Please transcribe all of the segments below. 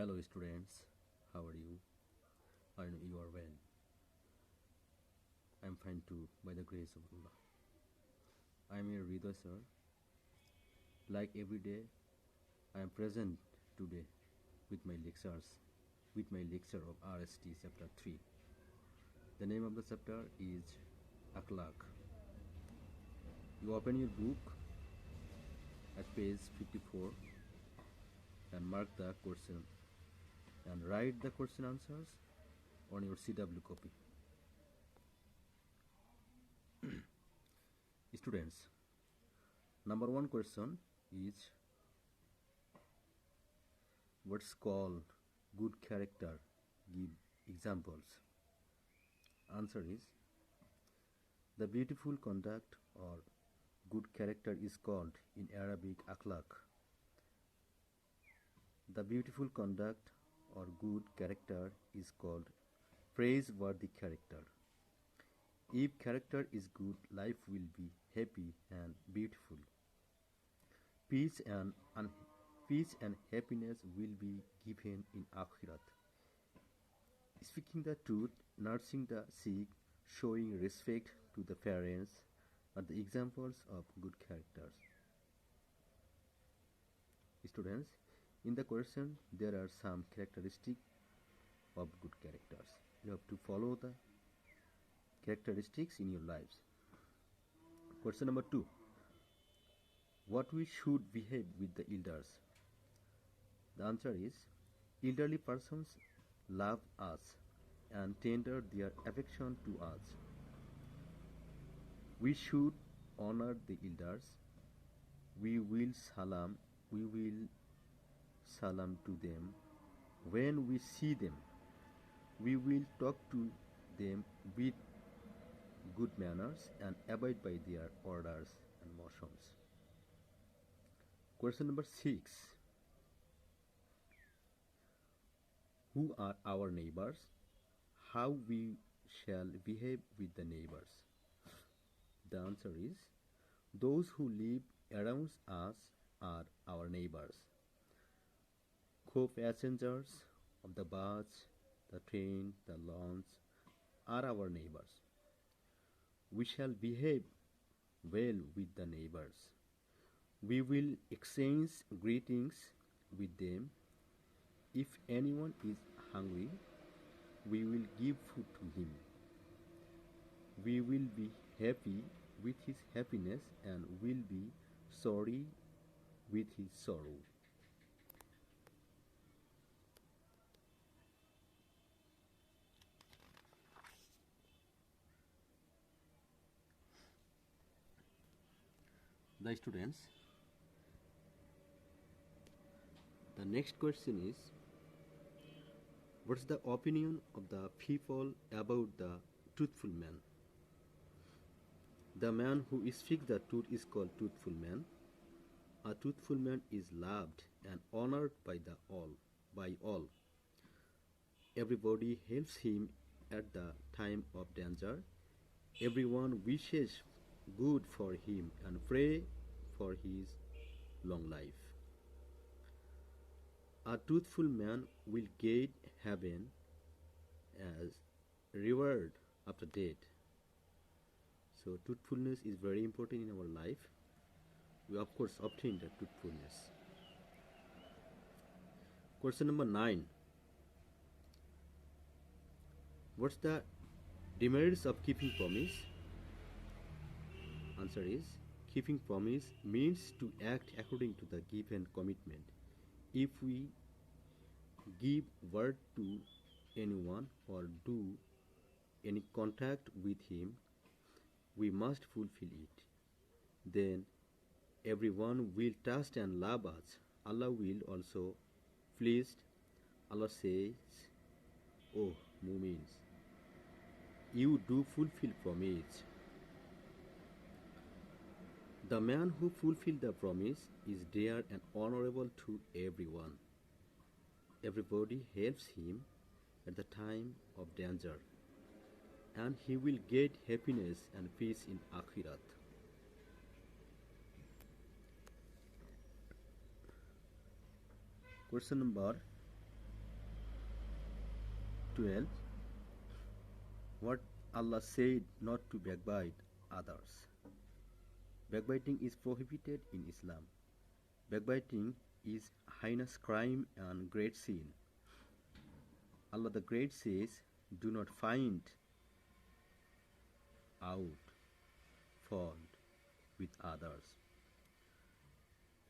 Hello students, how are you? I know you are well. I am fine too, by the grace of Allah. I am your Ridha sir. Like every day, I am present today with my lecture of RST chapter 3. The name of the chapter is Akhlaq. You open your book at page 54 and mark the question and write the question answers on your CW copy. Students, number one question is, what's called good character? Give examples. Answer is, the beautiful conduct or good character is called in Arabic akhlaq. The beautiful conduct or good character is called praiseworthy character. If character is good, life will be happy and beautiful. Peace and happiness will be given in Akhirat. Speaking the truth, nursing the sick, showing respect to the parents are the examples of good characters. Students, in the question there are some characteristics of good characters. You have to follow the characteristics in your lives. Question number 2. What we should behave with the elders? The answer is, elderly persons love us and tender their affection to us. We should honor the elders. We will salam to them when we see them. We will talk to them with good manners and abide by their orders and motions. Question number 6. Who are our neighbors? How we shall behave with the neighbors? The answer is, those who live around us are our neighbors. Co-passengers of the bus, the train, the launch are our neighbors. We shall behave well with the neighbors. We will exchange greetings with them. If anyone is hungry, we will give food to him. We will be happy with his happiness and will be sorry with his sorrow. The students, the next question is, what's the opinion of the people about the truthful man? The man who speaks the truth is called truthful man. A truthful man is loved and honored by all. Everybody helps him at the time of danger. Everyone wishes good for him and pray for his long life. A truthful man will get heaven as reward after death. So truthfulness is very important in our life. We of course obtain the truthfulness. Question number 9. What's the demerits of keeping promise? Answer is, keeping promise means to act according to the given commitment. If we give word to anyone or do any contact with him, we must fulfill it. Then everyone will trust and love us. Allah will also pleased. Allah says, "Oh Mu'mins, you do fulfill promise." The man who fulfills the promise is dear and honorable to everyone. Everybody helps him at the time of danger, and he will get happiness and peace in Akhirat. Question number 12. What Allah said not to backbite others. Backbiting is prohibited in Islam. Backbiting is heinous crime and great sin. Allah the Great says, do not find out fault with others.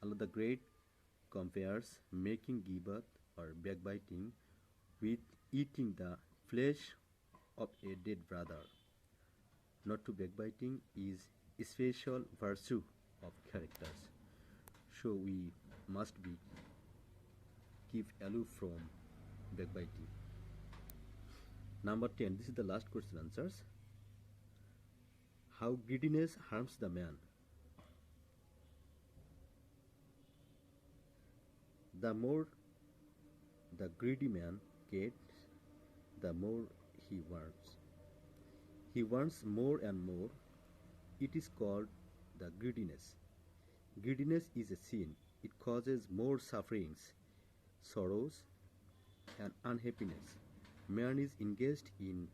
Allah the Great compares making gibbat or backbiting with eating the flesh of a dead brother. Not to backbiting is a special virtue of characters. So we must be keep aloof from backbiting. Number 10. This is the last question answers. How greediness harms the man. The more the greedy man gets, the more he wants. He wants more and more. It is called the greediness. Greediness is a sin. It causes more sufferings, sorrows, and unhappiness. Man is engaged in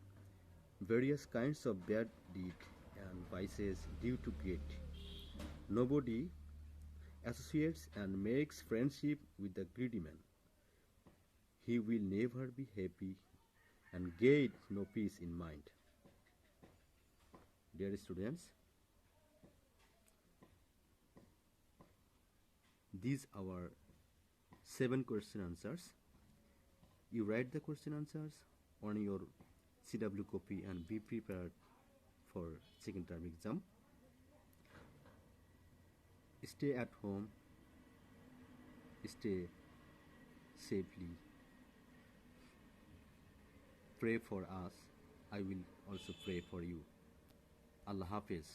various kinds of bad deeds and vices due to greed. Nobody associates and makes friendship with the greedy man. He will never be happy and get no peace in mind. Dear students, these are our 7 question answers. You write the question answers on your CW copy and be prepared for second term exam. Stay at home, stay safely, pray for us. I will also pray for you. Allah Hafiz.